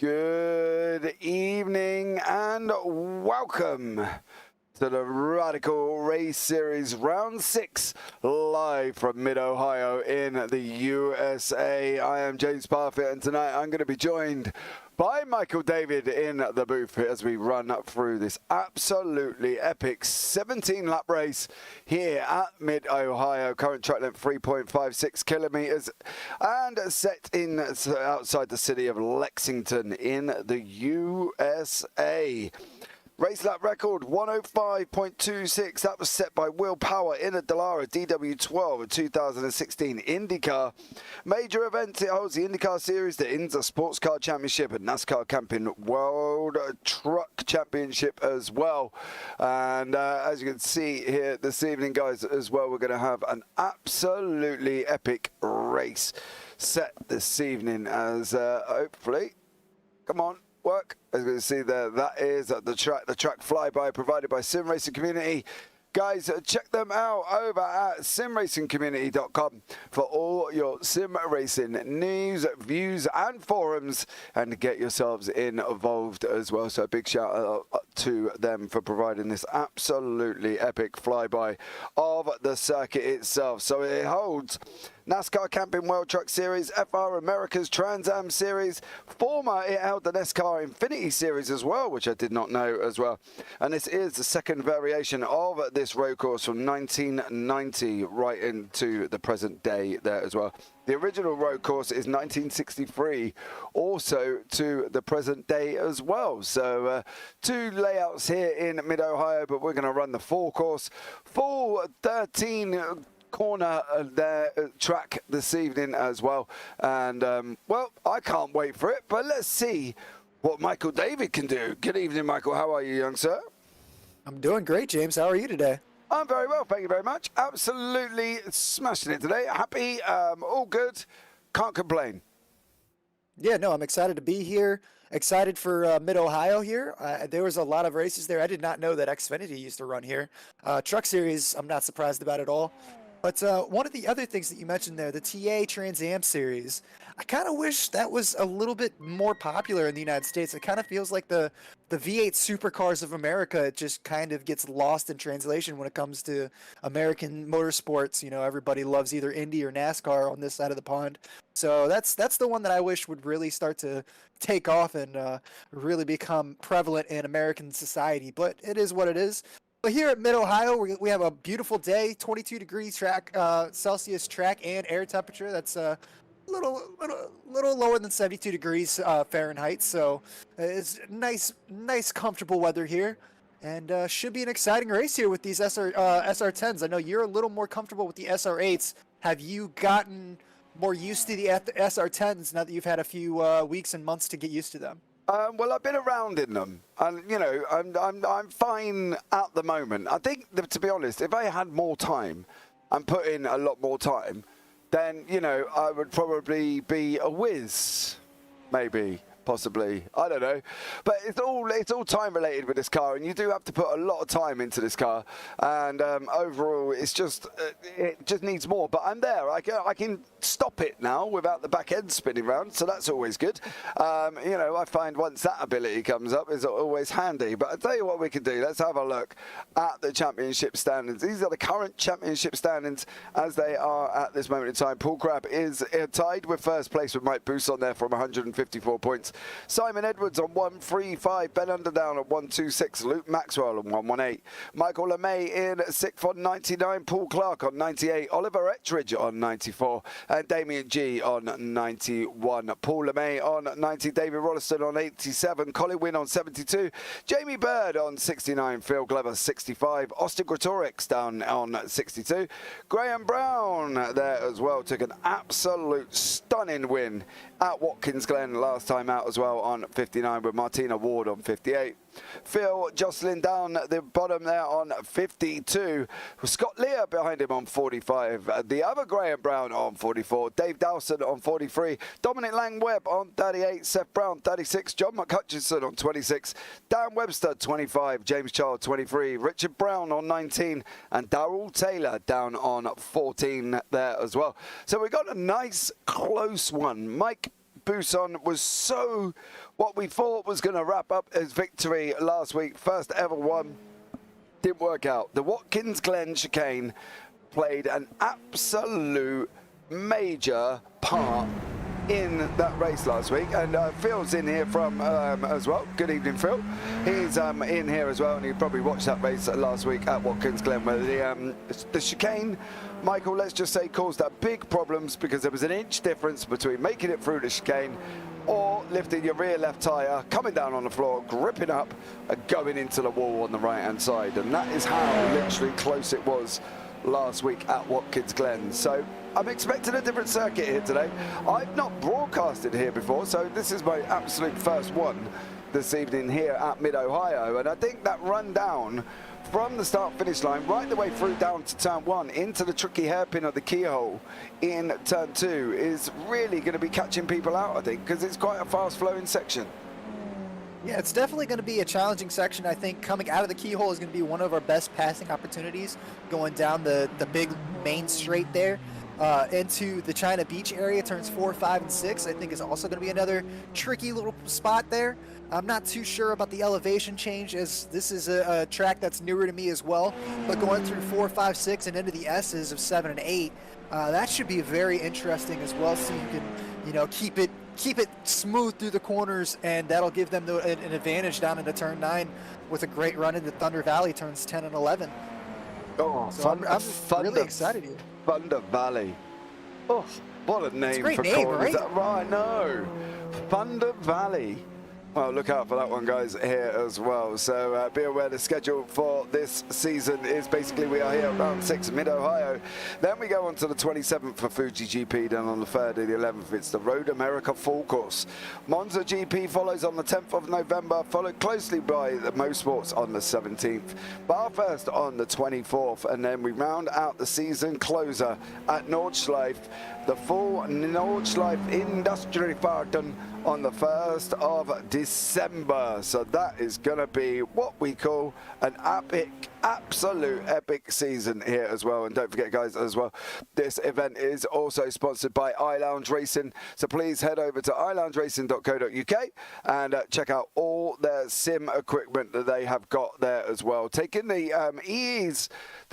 Good evening and welcome to the Radical Race Series Round 6 live from Mid-Ohio in the USA. I am James Parfitt and tonight I'm going to be joined by Michael David in the booth as we run through this absolutely epic 17-lap race here at Mid-Ohio. Current track length 3.56 kilometers and set in outside the city of Lexington in the USA. Race lap record 105.26. That was set by Will Power in a Dallara DW12 of 2016 IndyCar. Major events, it holds the IndyCar Series, the INSA Sports Car Championship, and NASCAR Camping World Truck Championship as well. And as you can see here this evening, guys, as well, we're going to have an absolutely epic race set this evening as hopefully, come on, work. As you can see there, that is the track flyby provided by Sim Racing Community. Guys, check them out over at simracingcommunity.com for all your sim racing news, views and forums, and get yourselves involved as well. So a big shout out to them for providing this absolutely epic flyby of the circuit itself. So it holds NASCAR Camping World Truck Series, FR America's Trans Am Series. Former, it held the NASCAR Infinity Series as well, which I did not know as well. And this is the second variation of this road course from 1990 right into the present day there as well. The original road course is 1963, also to the present day as well. So two layouts here in Mid-Ohio, but we're going to run the full course, full 13 corner track this evening as well. And well, I can't wait for it, but let's see what Michael David can do. Good evening, Michael. How are you, young sir? I'm doing great, James. How are you today? I'm very well, thank you very much. Absolutely smashing it today. Happy, all good, can't complain. Yeah, no, I'm excited to be here. Excited for Mid-Ohio here. There was a lot of races there. I did not know that Xfinity used to run here. Truck Series, I'm not surprised about at all. But one of the other things that you mentioned there, the TA Trans Am Series, I kind of wish that was a little bit more popular in the United States. It kind of feels like the V8 supercars of America, it just kind of gets lost in translation when it comes to American motorsports. You know, everybody loves either Indy or NASCAR on this side of the pond. So that's the one that I wish would really start to take off and really become prevalent in American society. But it is what it is. But here at Mid-Ohio, we have a beautiful day, 22 degrees Celsius track and air temperature. That's a little lower than 72 degrees Fahrenheit. So it's nice, comfortable weather here. And should be an exciting race here with these SR10s. I know you're a little more comfortable with the SR8s. Have you gotten more used to the SR10s now that you've had a few weeks and months to get used to them? Well, I've been around in them, and you know, I'm fine at the moment. I think, to be honest, if I had more time and put in a lot more time, then you know, I would probably be a whiz, maybe. Possibly, I don't know, but it's all time related with this car, and you do have to put a lot of time into this car. And overall, it just needs more. But I'm there. I can stop it now without the back end spinning round, so that's always good. You know, I find once that ability comes up, is always handy. But I'll tell you what we can do. Let's have a look at the championship standings. These are the current championship standings as they are at this moment in time. Paul Crabb is tied with first place with Mike Boos on there from 154 points. Simon Edwards on 135, Ben Underdown on 126, Luke Maxwell on 118, Michael LeMay in 6th on 99, Paul Clark on 98, Oliver Ettridge on 94, and Damien G on 91. Paul LeMay on 90, David Rolliston on 87, Colin Wynn on 72, Jamie Bird on 69, Phil Glover 65, Austin Gretorix down on 62, Graham Brown there as well, took an absolute stunning win at Watkins Glen last time out as well on 59 with Martina Ward on 58. Phil Jocelyn down at the bottom there on 52. Scott Lear behind him on 45. The other Graham Brown on 44. Dave Dowson on 43. Dominic Lang-Webb on 38. Seth Brown 36. John McHutchison on 26. Dan Webster 25. James Child 23. Richard Brown on 19. And Darrell Taylor down on 14 there as well. So we got a nice close one. Mike Buson was so what we thought was going to wrap up his victory last week, first ever one. Didn't work out. The Watkins Glen chicane played an absolute major part in that race last week, and Phil's in here from as well. Good evening, Phil. He's in here as well, and he probably watched that race last week at Watkins Glen, where the chicane, Michael, let's just say, caused big problems because there was an inch difference between making it through the chicane or lifting your rear left tyre, coming down on the floor, gripping up, and going into the wall on the right-hand side, and that is how literally close it was last week at Watkins Glen. So I'm expecting a different circuit here today. I've not broadcasted here before, so this is my absolute first one this evening here at Mid-Ohio, and I think that run down from the start-finish line right the way through down to turn 1 into the tricky hairpin of the keyhole in turn 2 is really going to be catching people out, I think, because it's quite a fast-flowing section. Yeah, it's definitely going to be a challenging section. I think coming out of the keyhole is going to be one of our best passing opportunities, going down the big main straight there into the China Beach area. Turns 4, 5, and 6 I think is also going to be another tricky little spot there. I'm not too sure about the elevation change, as this is a track that's newer to me as well, but going through 4, 5, 6 and into the S's of 7 and 8, that should be very interesting as well, so you can, you know, keep it smooth through the corners, and that'll give them an advantage down into turn 9 with a great run into Thunder Valley turns 10 and 11. Oh, so I'm really excited here. Thunder Valley. Oh, what a name for corners. Right? Is that right? No. Thunder Valley. Well, look out for that one, guys, here as well. So be aware the schedule for this season is basically we are here at round 6, Mid-Ohio. Then we go on to the 27th for Fuji GP. Then on the 3rd and the 11th, it's the Road America Full Course. Monza GP follows on the 10th of November, followed closely by the Motorsports on the 17th. Bathurst on the 24th, and then we round out the season closer at Nordschleife, the full Nordschleife Industriefahrten on the 1st of December. So that is going to be what we call an epic, absolute epic season here as well. And don't forget, guys, as well, this event is also sponsored by iLounge Racing. So please head over to iloungeracing.co.uk and check out all their sim equipment that they have got there as well. Taking the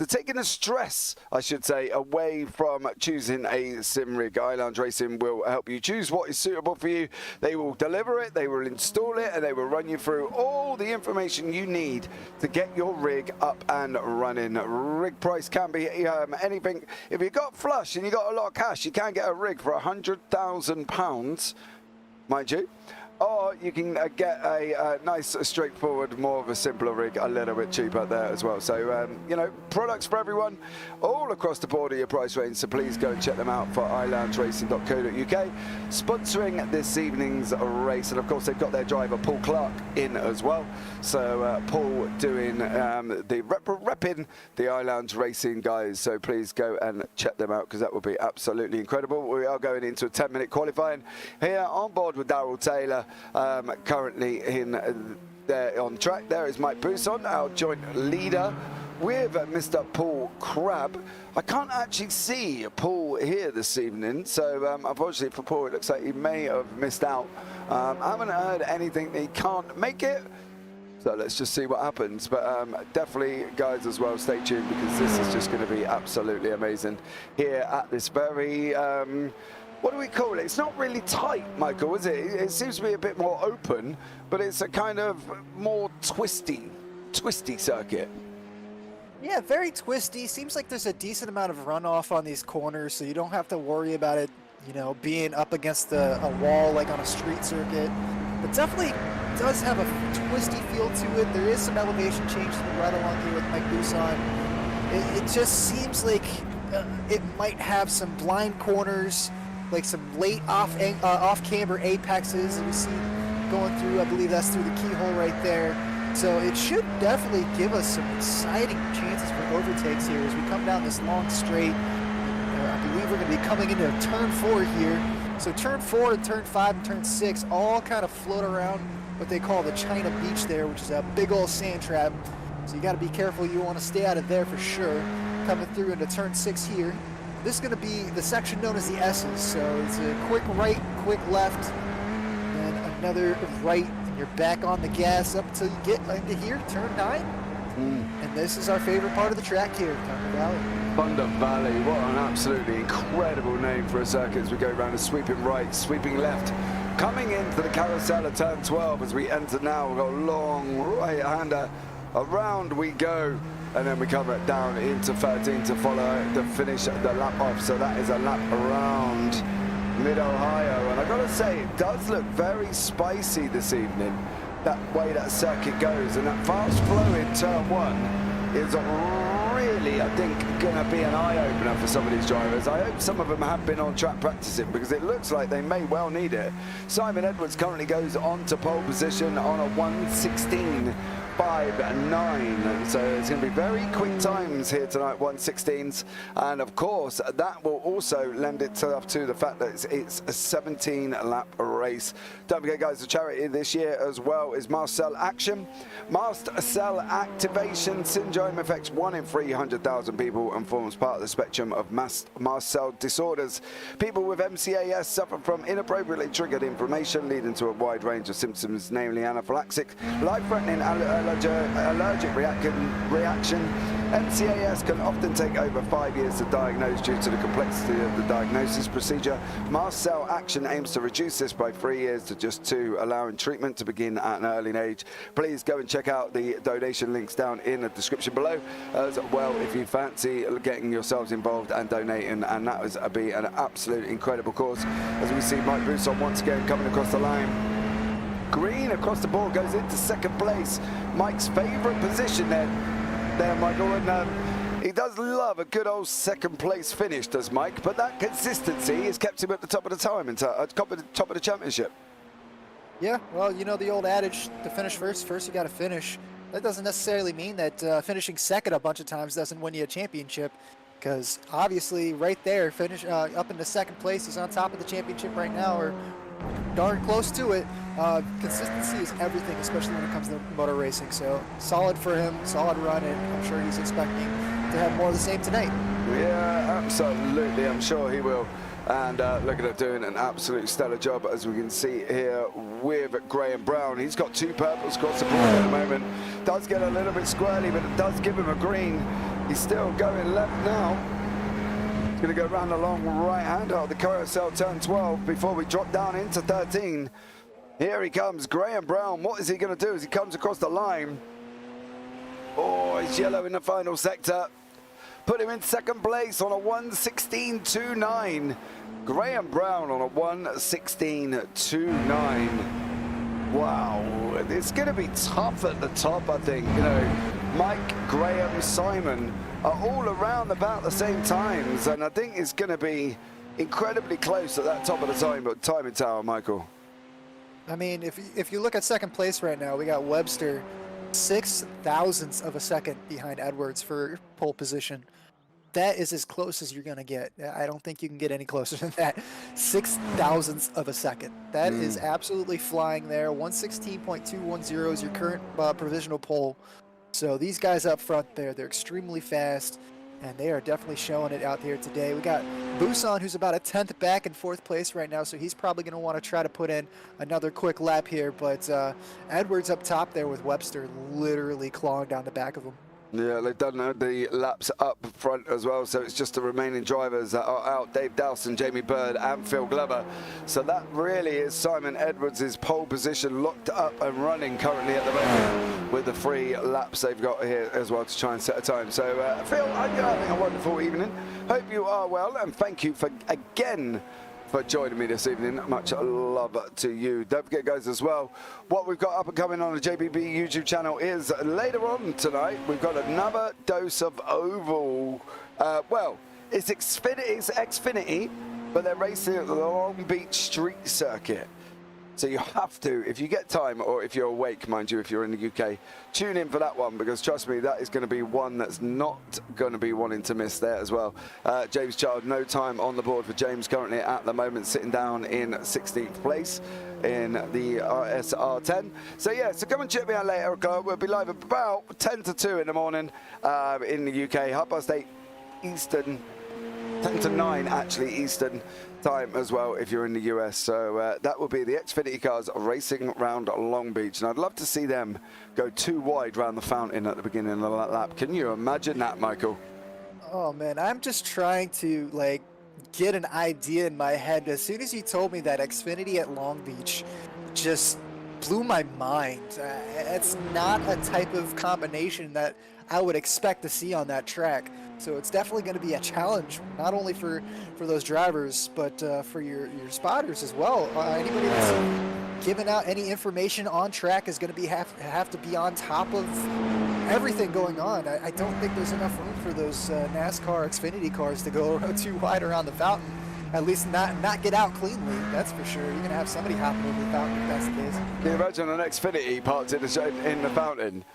taking the stress, I should say, away from choosing a sim rig. iLounge Racing will help you choose what is suitable for you. They will deliver it, they will install it, and they will run you through all the information you need to get your rig up and running. Rig price can be anything. If you got flush and you got a lot of cash, you can get a rig for £100,000, mind you. Or you can get a nice, straightforward, more of a simpler rig, a little bit cheaper there as well. So, you know, products for everyone, all across the board of your price range. So please go and check them out for iloungeracing.co.uk, sponsoring this evening's race. And of course, they've got their driver, Paul Clark, in as well. So Paul doing repping the iLounge Racing guys. So please go and check them out, because that will be absolutely incredible. We are going into a 10-minute qualifying here on board with Darrell Taylor. Currently there on track. There is Mike Buson, our joint leader, with Mr. Paul Crabb. I can't actually see Paul here this evening, so unfortunately for Paul, it looks like he may have missed out. I haven't heard anything that he can't make it, so let's just see what happens. But definitely, guys, as well, stay tuned, because this is just going to be absolutely amazing here at this very what do we call it? It's not really tight, Michael, is it? It seems to be a bit more open, but it's a kind of more twisty circuit. Yeah, very twisty. Seems like there's a decent amount of runoff on these corners, so you don't have to worry about it, you know, being up against a wall like on a street circuit. But definitely does have a twisty feel to it. There is some elevation change right along here with Mike Buson. It just seems like it might have some blind corners, like some late off-camber apexes that we see going through. I believe that's through the keyhole right there. So it should definitely give us some exciting chances for overtakes here as we come down this long straight. I believe we're going to be coming into turn 4 here. So turn 4 and turn 5 and turn 6 all kind of float around what they call the China Beach there, which is a big old sand trap. So you got to be careful. You want to stay out of there for sure. Coming through into turn 6 here. this is going to be the section known as the S's. So it's a quick right, quick left, then another right, and you're back on the gas up until you get into here, turn 9. And this is our favorite part of the track here, Thunder Valley. Thunder Valley, what an absolutely incredible name for a circuit as we go around a sweeping right, sweeping left. Coming into the carousel of turn 12 as we enter now, we've got a long right-hander. Around we go, and then we cover it down into 13 to follow the finish, the lap off. So that is a lap around Mid-Ohio. And I've got to say, it does look very spicy this evening, that way that circuit goes. And that fast flow in turn 1 is really, I think, going to be an eye-opener for some of these drivers. I hope some of them have been on track practicing, because it looks like they may well need it. Simon Edwards currently goes on to pole position on a 1:16.59, so it's going to be very quick times here tonight, 1:16s, and of course that will also lend itself to the fact that it's a 17-lap race. Don't forget, guys, the charity this year as well is Mast Cell Action. Mast Cell Activation Syndrome affects 1 in 300,000 people and forms part of the spectrum of mast cell disorders. People with MCAS suffer from inappropriately triggered inflammation, leading to a wide range of symptoms, namely anaphylaxis, life-threatening allergic reaction. MCAS can often take over 5 years to diagnose due to the complexity of the diagnosis procedure. Mast Cell Action aims to reduce this by 3 years to just 2, allowing treatment to begin at an early age. Please go and check out the donation links down in the description below as well if you fancy getting yourselves involved and donating, and that would be an absolute incredible cause. As we see Mike Bousson once again coming across the line. Green across the board goes into second place. Mike's favourite position there, Michael, and he does love a good old second place finish, does Mike, but that consistency has kept him at the top of the time, top of the championship. Yeah, well, you know the old adage, to finish first you got to finish. That doesn't necessarily mean that finishing second a bunch of times doesn't win you a championship, because obviously right there, finish up into second place, he's on top of the championship right now, or darn close to it. Consistency is everything, especially when it comes to motor racing. So solid for him, solid run, and I'm sure he's expecting to have more of the same tonight. Yeah, absolutely, I'm sure he will. And looking at doing an absolute stellar job, as we can see here with Graham Brown. He's got 2 purples across the board at the moment. Does get a little bit squirrely, but it does give him a green. He's still going left now. He's going to go around the long right-hander of the carousel turn 12 before we drop down into 13. Here he comes, Graham Brown. What is he going to do as he comes across the line? Oh, he's yellow in the final sector. Put him in second place on a 1:16.29. Graham Brown on a 1:16.29. Wow, it's going to be tough at the top, I think. You know, Mike, Graham, Simon are all around about the same times, and I think it's going to be incredibly close at that top of the timing tower, Michael. I mean, if you look at second place right now, we got Webster 0.006 of a second behind Edwards for pole position. That is as close as you're going to get. I don't think you can get any closer than that. 0.006 of a second. That is absolutely flying there. 1:16.210 is your current provisional pole. So these guys up front there, they're extremely fast, and they are definitely showing it out here today. We got Bousson, who's about a 10th back in 4th place right now, so he's probably going to want to try to put in another quick lap here. But Edwards up top there with Webster literally clawing down the back of him. Yeah, they've done the laps up front as well, so it's just the remaining drivers that are out, Dave Dowson, Jamie Bird and Phil Glover. So that really is Simon Edwards' pole position locked up and running currently at the moment with the 3 laps they've got here as well to try and set a time. So Phil, I think a wonderful evening. Hope you are well, and thank you again for joining me this evening. Much love to you. Don't forget, guys, as well, what we've got up and coming on the JPB YouTube channel is later on tonight, we've got another dose of oval. Well, it's Xfinity, but they're racing at the Long Beach Street Circuit. So you have to, if you get time, or if you're awake, mind you, if you're in the UK, tune in for that one, because trust me, that is going to be one that's not going to be wanting to miss there as well. James Child, no time on the board for James currently at the moment, sitting down in 16th place in the SR10. So yeah, so come and check me out later. We'll be live about 10 to 2 in the morning in the UK, 8:30 Eastern 10 to 9 actually Eastern time as well if you're in the US. So that will be the Xfinity cars racing around Long Beach. And I'd love to see them go too wide round the fountain at the beginning of that lap. Can you imagine that, Michael? Oh man, I'm just trying to like get an idea in my head. As soon as you told me that Xfinity at Long Beach just blew my mind. It's not a type of combination that I would expect to see on that track. So it's definitely going to be a challenge, not only for those drivers, but for your spotters as well. Anybody that's giving out any information on track is going to have to be on top of everything going on. I don't think there's enough room for those NASCAR Xfinity cars to go too wide around the fountain. At least not get out cleanly, that's for sure. You're going to have somebody hopping over the fountain if that's the case. Can you imagine an Xfinity parked in the fountain?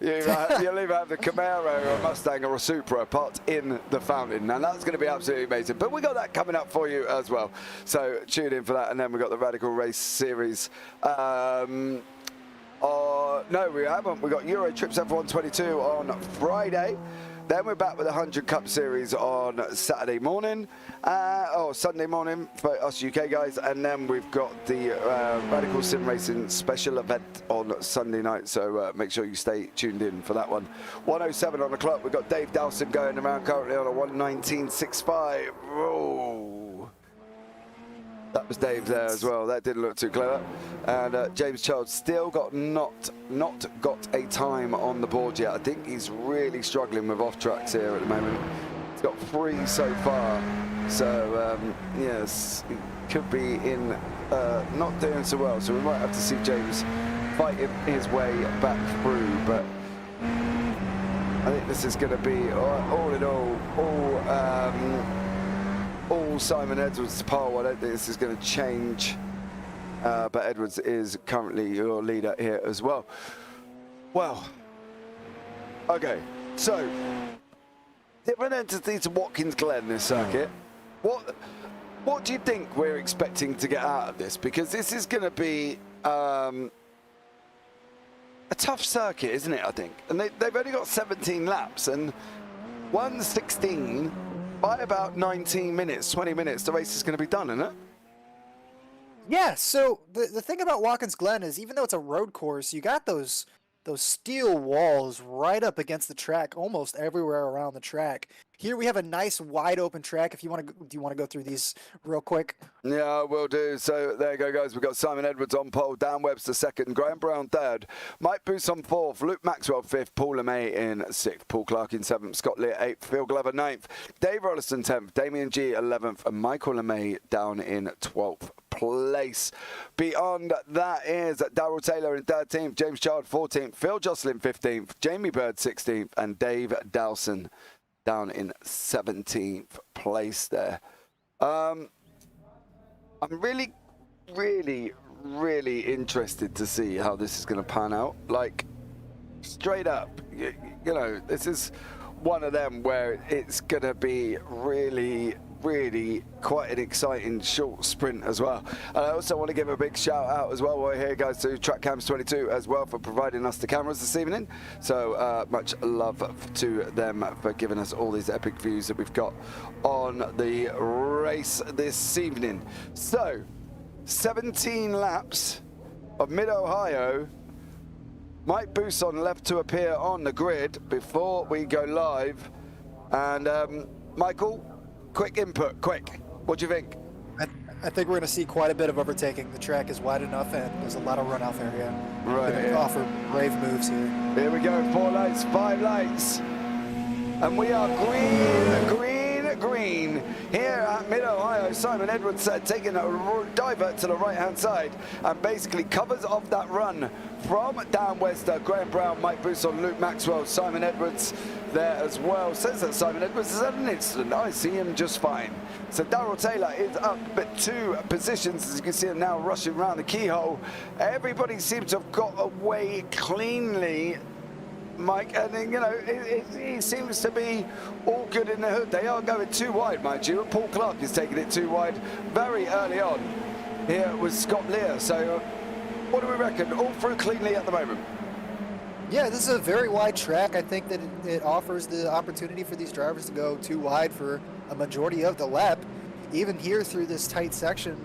You'll either have the Camaro or a Mustang or a Supra parked in the fountain. Now that's going to be absolutely amazing. But we got that coming up for you as well. So tune in for that. And then we've got the Radical Race Series. No, we haven't. We've got Euro Trips F122 on Friday. Then we're back with the 100 Cup Series on Saturday morning, or Sunday morning for us UK guys, and then we've got the Radical Sim Racing special event on Sunday night, so make sure you stay tuned in for that one. 1:07 on the clock, we've got Dave Dowson going around currently on a 1:19.65. Oh. That was Dave there as well. That didn't look too clever. And James Charles still not got a time on the board yet. I think he's really struggling with off tracks here at the moment. He's got 3 so far. So yes, he could be in not doing so well. So we might have to see James fight his way back through. But I think this is going to be all in all Simon Edwards' pole. I don't think this is going to change, but Edwards is currently your leader here as well. Well, okay, so different entity to Watkins Glen, this circuit. What do you think we're expecting to get out of this? Because this is going to be a tough circuit, isn't it, I think? And they've only got 17 laps, and 1:16 by about 19 minutes, 20 minutes, the race is going to be done, isn't it? Yeah, so the thing about Watkins Glen is even though it's a road course, you got those steel walls right up against the track almost everywhere around the track. Here we have a nice wide open track. If you want to, do you want to go through these real quick? Yeah, we'll do. So there you go, guys. We've got Simon Edwards on pole, Dan Webster second, Graham Brown third, Mike Booth on fourth, Luke Maxwell fifth, Paul LeMay in sixth, Paul Clark in seventh, Scott Lear eighth, Phil Glover ninth, Dave Rollison 10th, Damien G 11th, and Michael LeMay down in 12th place. Beyond that is Darrell Taylor in 13th, James Chard 14th, Phil Jocelyn 15th, Jamie Bird 16th, and Dave Dowson down in 17th place there. I'm really interested to see how this is going to pan out. Like, straight up, you know, this is one of them where it's going to be really quite an exciting short sprint as well. And I also want to give a big shout out as well while we're here, guys, to TrackCams22 as well for providing us the cameras this evening. So much love to them for giving us all these epic views that we've got on the race this evening. So 17 laps of Mid-Ohio. Mike Bousson left to appear on the grid before we go live. And Michael, quick input, quick. What do you think? I think we're going to see quite a bit of overtaking. The track is wide enough, and there's a lot of run out there. Yeah, right. Going to offer brave moves here. Here we go. 4 lights, 5 lights, and we are green here at Mid-Ohio. Simon Edwards taking a divert to the right-hand side and basically covers off that run from Dan Webster, Graham Brown, Mike Bousson, Luke Maxwell, Simon Edwards there as well. Says that Simon Edwards has had an incident. I see him just fine. So Darrell Taylor is up but 2 positions, as you can see him now rushing around the keyhole. Everybody seems to have got away cleanly, Mike, and you know, it seems to be all good in the hood. They are going too wide, mind you. Paul Clark is taking it too wide very early on. Here was Scott Lear. So what do we reckon? All through cleanly at the moment. Yeah, this is a very wide track. I think that it offers the opportunity for these drivers to go too wide for a majority of the lap. Even here through this tight section,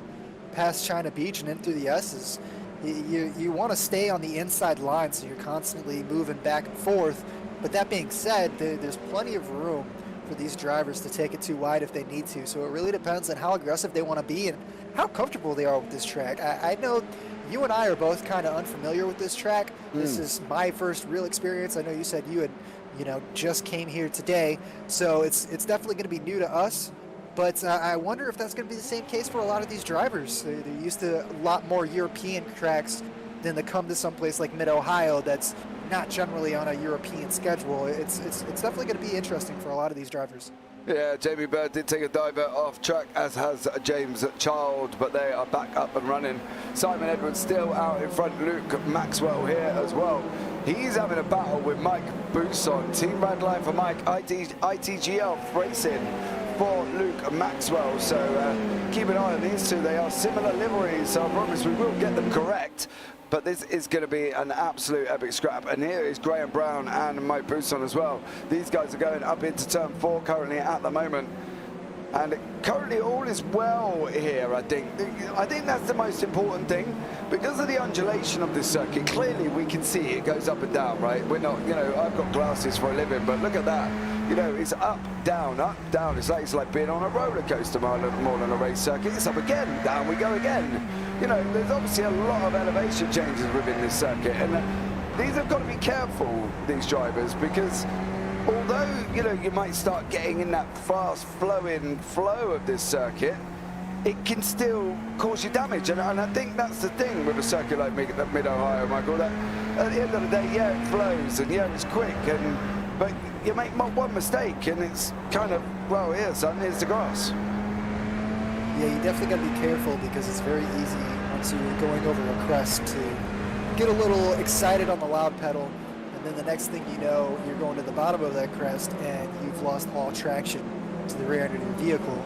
past China Beach and in through the S's, you want to stay on the inside line, so you're constantly moving back and forth. But that being said, there's plenty of room for these drivers to take it too wide if they need to. So it really depends on how aggressive they want to be and how comfortable they are with this track. I know you and I are both kind of unfamiliar with this track. This is my first real experience. I know you said you had, just came here today, so it's definitely going to be new to us. But I wonder if that's going to be the same case for a lot of these drivers. They're used to a lot more European tracks than to come to someplace like Mid-Ohio that's not generally on a European schedule. It's definitely going to be interesting for a lot of these drivers. Yeah, Jamie Bird did take a diver off track, as has James Child, but they are back up and running. Simon Edwards still out in front. Luke Maxwell here as well. He's having a battle with Mike Bousson. Team red line for Mike, ITGL Racing for Luke Maxwell. So keep an eye on these two. They are similar liveries, so I promise we will get them correct. But this is going to be an absolute epic scrap. And here is Graham Brown and Mike Bousson as well. These guys are going up into turn 4 currently at the moment. And currently all is well here, I think. I think that's the most important thing. Because of the undulation of this circuit, clearly we can see it goes up and down, right? We're not, I've got glasses for a living, but look at that. It's up, down, up, down. It's like being on a roller coaster more than a race circuit. It's up again, down we go again. There's obviously a lot of elevation changes within this circuit, and these have got to be careful, these drivers, because although, you might start getting in that fast-flowing flow of this circuit, it can still cause you damage. And I think that's the thing with a circuit like Mid-Ohio, Michael, that at the end of the day, yeah, it flows, and yeah, it's quick, but you make one mistake, and it's kind of, well, here, son, here's the grass. Yeah, you definitely got to be careful because it's very easy once you're going over a crest to get a little excited on the loud pedal, and then the next thing you know, you're going to the bottom of that crest and you've lost all traction to the rear end of your vehicle.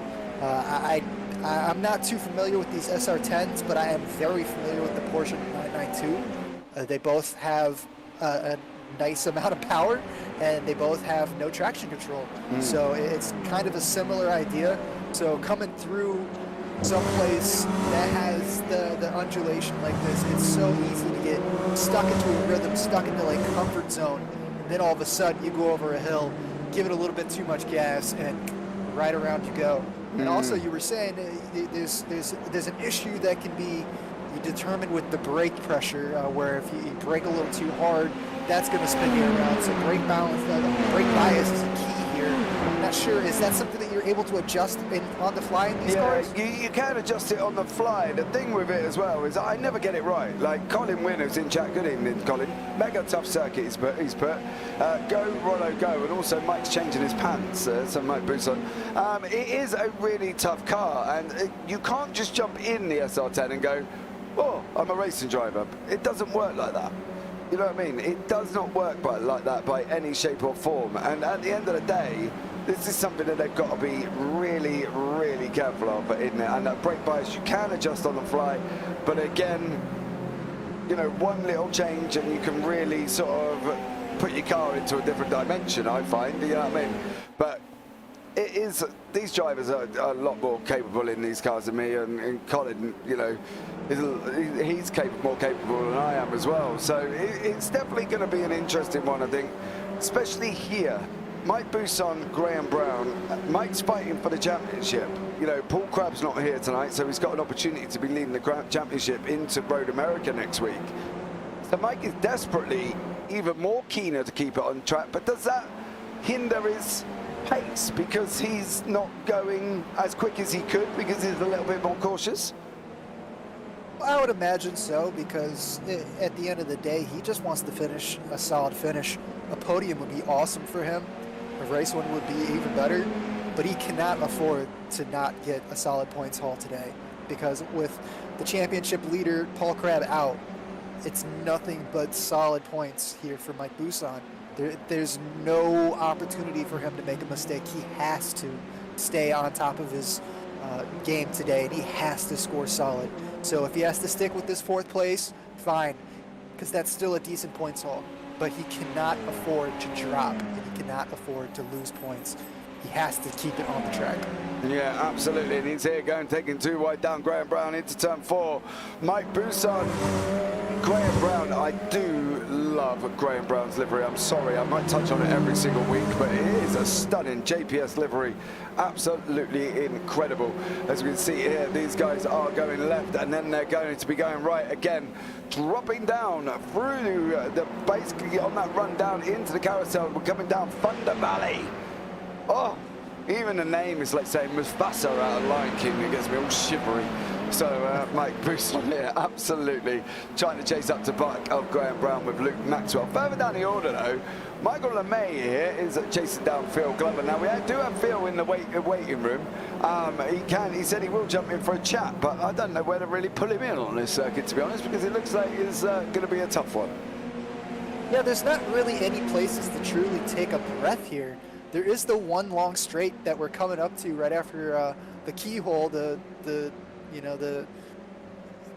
I'm not too familiar with these SR10s, but I am very familiar with the Porsche 992. They both have a nice amount of power, and they both have no traction control. So it's kind of a similar idea. So coming through someplace that has the undulation like this, it's so easy to get stuck into a rhythm, stuck into like comfort zone, and then all of a sudden you go over a hill, give it a little bit too much gas, and right around you go. And also, you were saying there's an issue that can be determined with the brake pressure, where if you brake a little too hard, that's going to spin you around. So brake balance, brake bias is a key here. I'm not sure, is that something that you're able to adjust on the fly in these cars? You can adjust it on the fly. The thing with it as well is I never get it right. Like Colin Wynn, who's in chat, good evening, Colin. Mega tough circuit he's put. Go, Rollo, go. And also Mike's changing his pants, so Mike Bousson. It is a really tough car, and you can't just jump in the SR10 and go, oh, I'm a racing driver. It doesn't work like that. You know what I mean? It does not work like that by any shape or form. And at the end of the day, this is something that they've got to be really, really careful of in there. And that brake bias, you can adjust on the fly. But again, one little change and you can really sort of put your car into a different dimension, I find. You know what I mean? But it is, these drivers are a lot more capable in these cars than me, and Colin, he's more capable than I am as well. So it's definitely going to be an interesting one, I think, especially here. Mike Bousson, Graham Brown. Mike's fighting for the championship. Paul Crabb's not here tonight, so he's got an opportunity to be leading the championship into Road America next week. So Mike is desperately even more keener to keep it on track, but does that hinder his pace because he's not going as quick as he could because he's a little bit more cautious? I would imagine so, because at the end of the day, he just wants to finish a solid finish. A podium would be awesome for him. A race win would be even better, but he cannot afford to not get a solid points haul today, because with the championship leader, Paul Crabb, out, it's nothing but solid points here for Mike Bousson. There's no opportunity for him to make a mistake. He has to stay on top of his game today, and he has to score solid. So if he has to stick with this 4th place, fine, because that's still a decent points haul. but he cannot afford to drop, and he cannot afford to lose points. He has to keep it on the track. Yeah, absolutely. And he's here going, taking 2 wide down. Graham Brown into turn 4. Mike Buson. Graham Brown, I do love Graham Brown's livery. I'm sorry, I might touch on it every single week, but it is a stunning JPS livery. Absolutely incredible. As we can see here, these guys are going left, and then they're going to be going right again, dropping down through the basically on that run down into the carousel. We're coming down Thunder Valley. Oh, even the name is like saying Mufasa out of Lion King. It gets me all shivery. So Mike Buson here, absolutely trying to chase up to back of Graham Brown with Luke Maxwell. Further down the order though, Michael LeMay here is chasing down Phil Glover. Now we do have Phil in the waiting room. He said he will jump in for a chat, but I don't know where to really pull him in on this circuit, to be honest, because it looks like it's going to be a tough one. Yeah, there's not really any places to truly take a breath here. There is the one long straight that we're coming up to right after the keyhole, the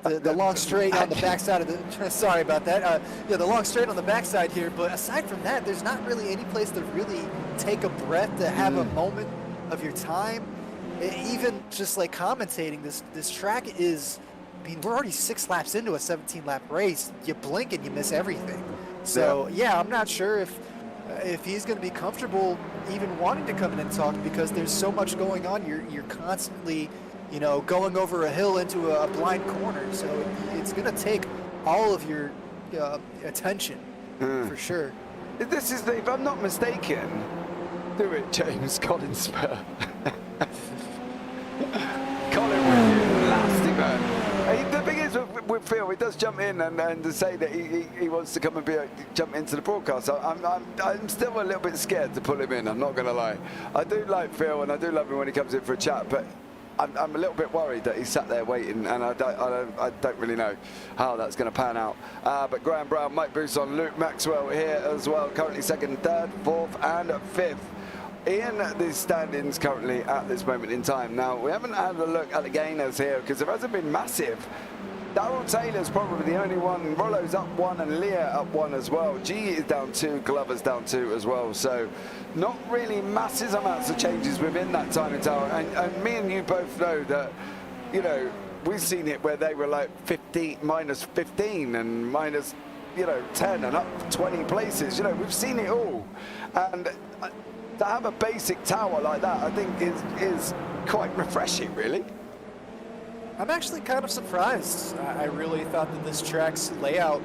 long straight on the backside of the. Sorry about that. Yeah, the long straight on the backside here. But aside from that, there's not really any place to really take a breath, to have a moment of your time. Even just like commentating, this track is. I mean, we're already 6 laps into a 17-lap race. You blink and you miss everything. So yeah, I'm not sure if he's going to be comfortable even wanting to come in and talk, because there's so much going on. You're constantly, going over a hill into a blind corner. So it's going to take all of your attention for sure. This is, if I'm not mistaken, do it, James Colin Spur. Colin with you, lasting man. The thing is with Phil, he does jump in and to say that he wants to come and jump into the broadcast. I'm still a little bit scared to pull him in, I'm not going to lie. I do like Phil and I do love him when he comes in for a chat, but I'm a little bit worried that he's sat there waiting, and I don't really know how that's going to pan out. But Graham Brown, Mike Buson, Luke Maxwell here as well, currently 2nd, 3rd, 4th and 5th. In the standings currently at this moment in time. Now, we haven't had a look at the gainers here because there hasn't been massive. Darryl Taylor's probably the only one. Rollo's up 1 and Leah up 1 as well. G is down 2, Glover's down 2 as well. So not really massive amounts of changes within that timing tower. And me and you both know that, we've seen it where they were like minus 15 and minus, 10 and up 20 places. We've seen it all. And to have a basic tower like that, I think is quite refreshing, really. I'm actually kind of surprised. I really thought that this track's layout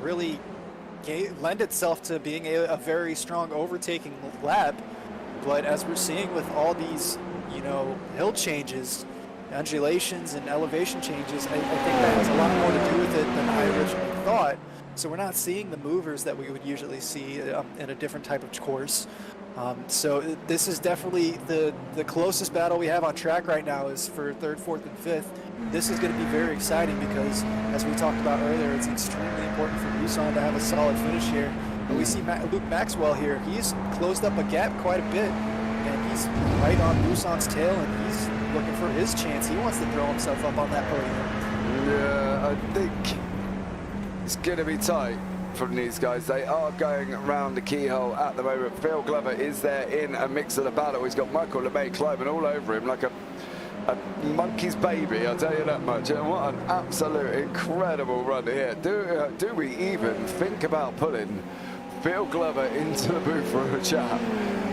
really lend itself to being a very strong overtaking lap. But as we're seeing with all these, hill changes, undulations and elevation changes, I think that has a lot more to do with it than I originally thought. So we're not seeing the movers that we would usually see in a different type of course. So this is definitely the closest battle we have on track right now is for 3rd, 4th, and 5th. This is going to be very exciting because, as we talked about earlier, it's extremely important for Buson to have a solid finish here. And we see Luke Maxwell here. He's closed up a gap quite a bit, and he's right on Buson's tail, and he's looking for his chance. He wants to throw himself up on that podium. Yeah, I think it's going to be tight from these guys. They are going around the keyhole at the moment. Phil Glover is there in a mix of the battle. He's got Michael LeMay climbing all over him like a monkey's baby, I'll tell you that much. And what an absolute incredible run here. Do we even think about pulling Phil Glover into the booth for a chat?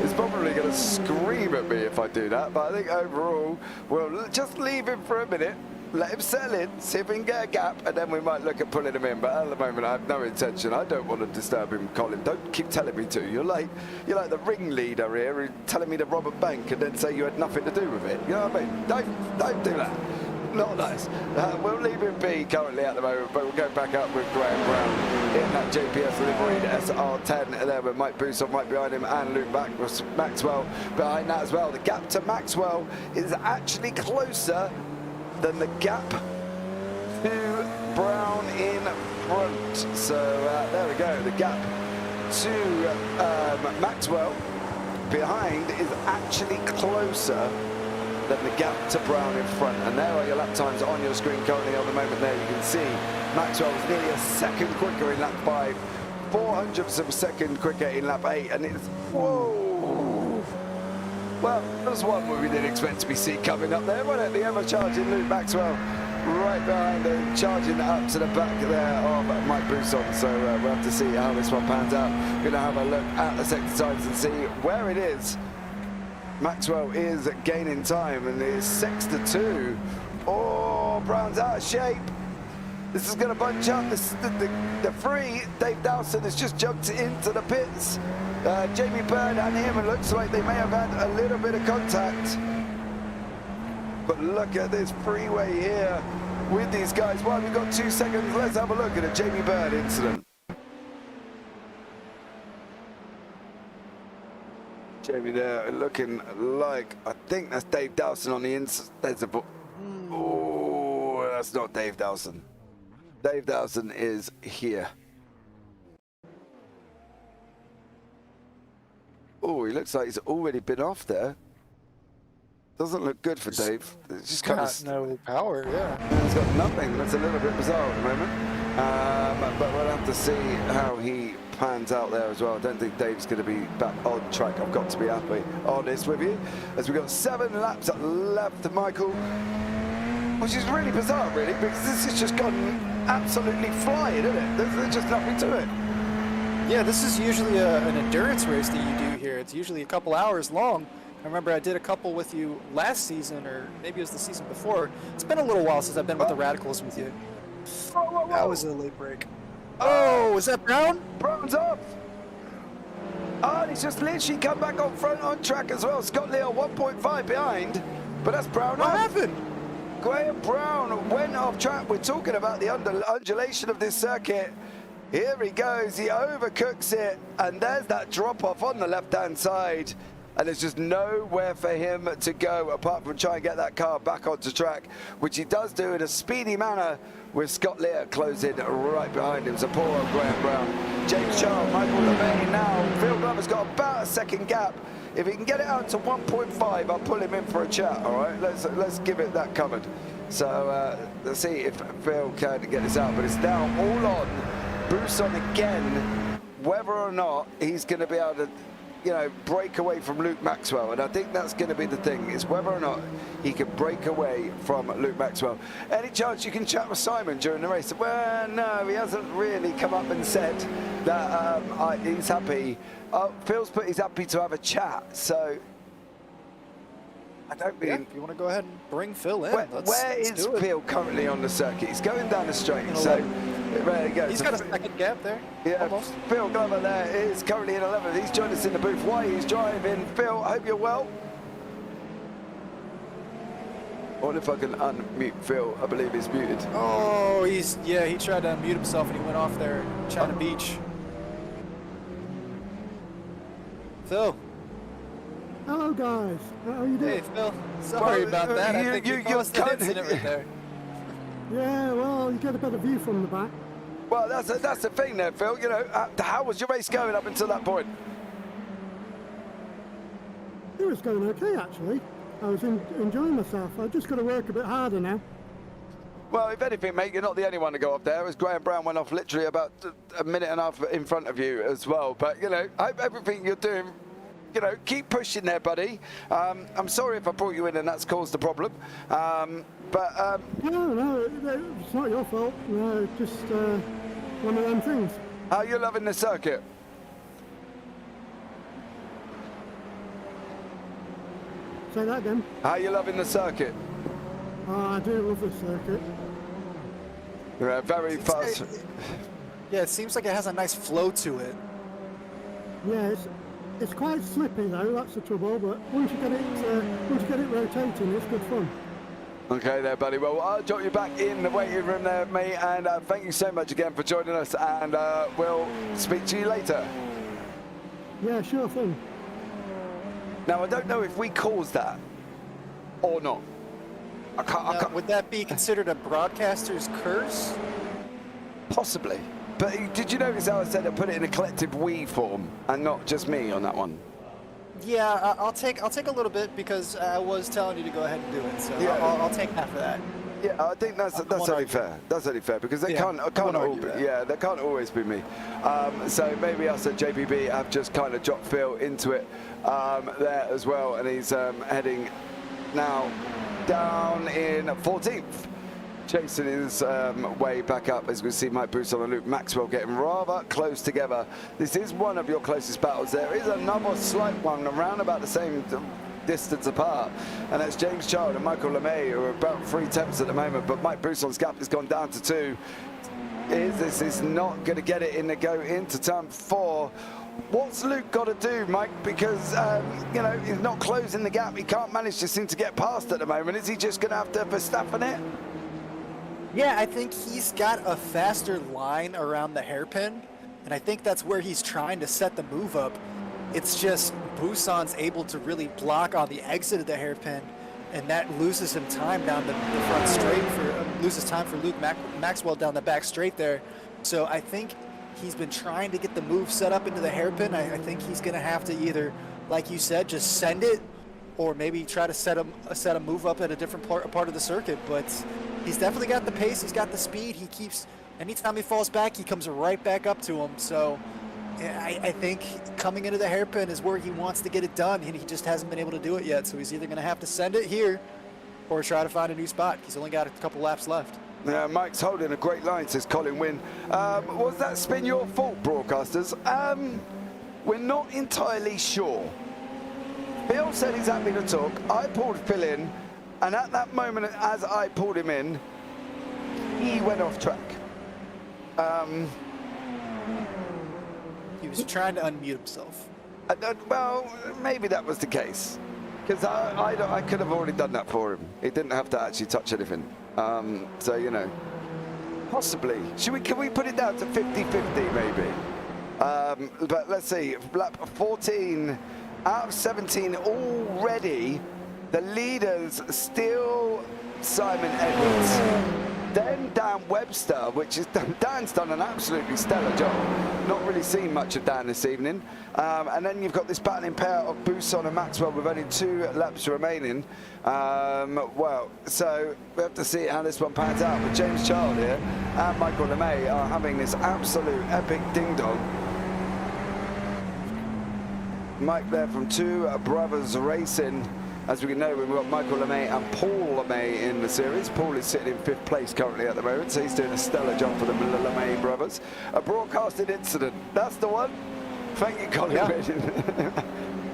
He's probably going to scream at me if I do that, but I think overall we'll just leave him for a minute, let him settle in, see if we can get a gap, and then we might look at pulling him in. But at the moment, I have no intention. I don't want to disturb him, Colin. Don't keep telling me to. You're like the ringleader here, who's telling me to rob a bank and then say you had nothing to do with it. You know what I mean? Don't do that. Not nice. We'll leave him be currently at the moment, but we'll go back up with Graham Brown in that JPS liveried SR10 there with Mike Buson right behind him and Luke Maxwell behind that as well. The gap to Maxwell is actually closer than the gap to Brown in front. So there we go. The gap to Maxwell behind is actually closer than the gap to Brown in front. And there are your lap times on your screen currently on the moment there. You can see Maxwell was nearly a second quicker in lap 5 0.04 of a second quicker in lap 8, and it's, whoa. Well, there's one where we didn't expect to be seen coming up there, wasn't it? The ever-charging Luke Maxwell right behind him, charging up to the back there of Mike Busson. So we'll have to see how this one pans out. Going to have a look at the sector times and see where it is. Maxwell is gaining time, and it's 6-2. Oh, Brown's out of shape. This is going to bunch up. The free, Dave Dowson has just jumped into the pits. Jamie Byrne and him, it looks like they may have had a little bit of contact. But look at this freeway here with these guys. Well, we've got 2 seconds. Let's have a look at a Jamie Byrne incident. Jamie there looking like, I think that's Dave Dowson on the inside. There's a... Oh, that's not Dave Dowson. Dave Dowson is here. Oh, he looks like he's already been off there. Doesn't look good for Dave. It's just kind of no power, yeah. He's got nothing. That's a little bit bizarre at the moment. But we'll have to see how he pans out there as well. I don't think Dave's going to be back on track. I've got to be happy honest with you. As we've got 7 laps left, Michael. Which is really bizarre, really, because this has just gone absolutely flying, isn't it? There's just nothing to it. Yeah, this is usually an endurance race that you do here. It's usually a couple hours long. I remember I did a couple with you last season, or maybe it was the season before. It's been a little while since I've been with the Radicals with you. Whoa. That was a late break. Oh, was that Brown? Brown's off. Oh, and he's just literally come back on front on track as well. Scott Lear 1.5 behind, but that's Brown What off. happened? Graham Brown went off track. We're talking about the undulation of this circuit. Here he goes, he overcooks it, and there's that drop off on the left-hand side. And there's just nowhere for him to go apart from try and get that car back onto track, which he does do in a speedy manner with Scott Lear closing right behind him. So poor old Graham Brown. James Charles, Michael LeMay now. Phil Glover's got about a second gap. If he can get it out to 1.5, I'll pull him in for a chat, all right? Let's give it that covered. So let's see if Phil can get this out. But it's now all on Busson again, whether or not he's going to be able to, you know, break away from Luke Maxwell. And I think that's going to be the thing, is whether or not he can break away from Luke Maxwell. Any chance you can chat with Simon during the race? Well, no, he hasn't really come up and said that he's happy. Phil's put he's happy to have a chat, so I don't mean... Yeah, if you want to go ahead and bring Phil in, where is Phil currently on the circuit? He's going down the straight, so there you go. He's got a second gap there. Yeah, almost. Phil Glover there is currently in 11th. He's joined us in the booth while he's driving. Phil, I hope you're well. I wonder if I can unmute Phil. I believe he's muted. Oh, he tried to unmute himself and he went off there, China Beach. Phil. Hello guys, how are you doing? Hey Phil, sorry about that. I think you caused that incident right there. Yeah, well, you get a better view from the back. Well, that's the thing there, Phil. You know, how was your race going up until that point? It was going okay, actually. I was enjoying myself. I've just got to work a bit harder now. Well, if anything, mate, you're not the only one to go off there, as Graham Brown went off literally about a minute and a half in front of you as well. But, you know, I hope everything you're doing, you know, keep pushing there, buddy. I'm sorry if I brought you in and that's caused a problem. No, it's not your fault. No, it's just one of them things. How are you loving the circuit? Say that again. How are you loving the circuit? Oh, I do love this circuit. Yeah, very fast. Yeah, it seems like it has a nice flow to it. Yeah, it's quite slippy though. That's the trouble. But once you get it rotating, it's good fun. Okay there, buddy. Well, I'll drop you back in the waiting room there, mate. And thank you so much again for joining us. And we'll speak to you later. Yeah, sure thing. Now, I don't know if we caused that or not. I can't. Would that be considered a broadcaster's curse? Possibly. But did you notice how I said I put it in a collective we form and not just me on that one? Yeah, I'll take a little bit because I was telling you to go ahead and do it. So yeah. I'll take half of that. Yeah, I think that's only fair. That's only fair because they can't they can't always be me. So maybe us at JPB have just kind of dropped Phil into it there as well, and he's heading now down in 14th. Chasing his way back up, as we see Mike Bousson and Luke Maxwell getting rather close together. This is one of your closest battles. There is another slight one around about the same distance apart, and that's James Child and Michael LeMay, who are about 3 tenths at the moment, but Mike Bousson's gap has gone down to 2. This is not going to get it in to go into turn 4. What's Luke got to do, Mike? Because, you know, he's not closing the gap. He can't manage to seem to get past at the moment. Is he just going to have to Verstappen it? Yeah, I think he's got a faster line around the hairpin, and I think that's where he's trying to set the move up. It's just Bousson's able to really block on the exit of the hairpin, and that loses him time down the front straight, loses time for Luke Maxwell down the back straight there. So I think he's been trying to get the move set up into the hairpin. I think he's going to have to either, like you said, just send it, or maybe try to set a move up at a different part of the circuit. But he's definitely got the pace, he's got the speed. He keeps, anytime he falls back, he comes right back up to him. So I think coming into the hairpin is where he wants to get it done, and he just hasn't been able to do it yet. So he's either going to have to send it here or try to find a new spot. He's only got a couple laps left. Yeah, Mike's holding a great line, says Colin Wynn. Was that spin your fault, broadcasters? We're not entirely sure. Phil said he's happy to talk. I pulled Phil in, and at that moment, as I pulled him in, he went off track. He was trying to unmute himself. Well, maybe that was the case, because I could have already done that for him. He didn't have to actually touch anything. So, you know, possibly. Can we put it down to 50-50 maybe? But let's see, lap 14 out of 17 already. The leaders still Simon Edwards, then Dan Webster, which is, Dan's done an absolutely stellar job. Not really seen much of Dan this evening. And then you've got this battling pair of Bousson and Maxwell with only 2 laps remaining. Well, so we have to see how this one pans out. But James Child here and Michael LeMay are having this absolute epic ding-dong. Mike there from Two Brothers Racing. As we know, we've got Michael LeMay and Paul LeMay in the series. Paul is sitting in 5th place currently at the moment, so he's doing a stellar job for the LeMay brothers. A broadcasted incident, that's the one. Thank you, Colin. Yeah.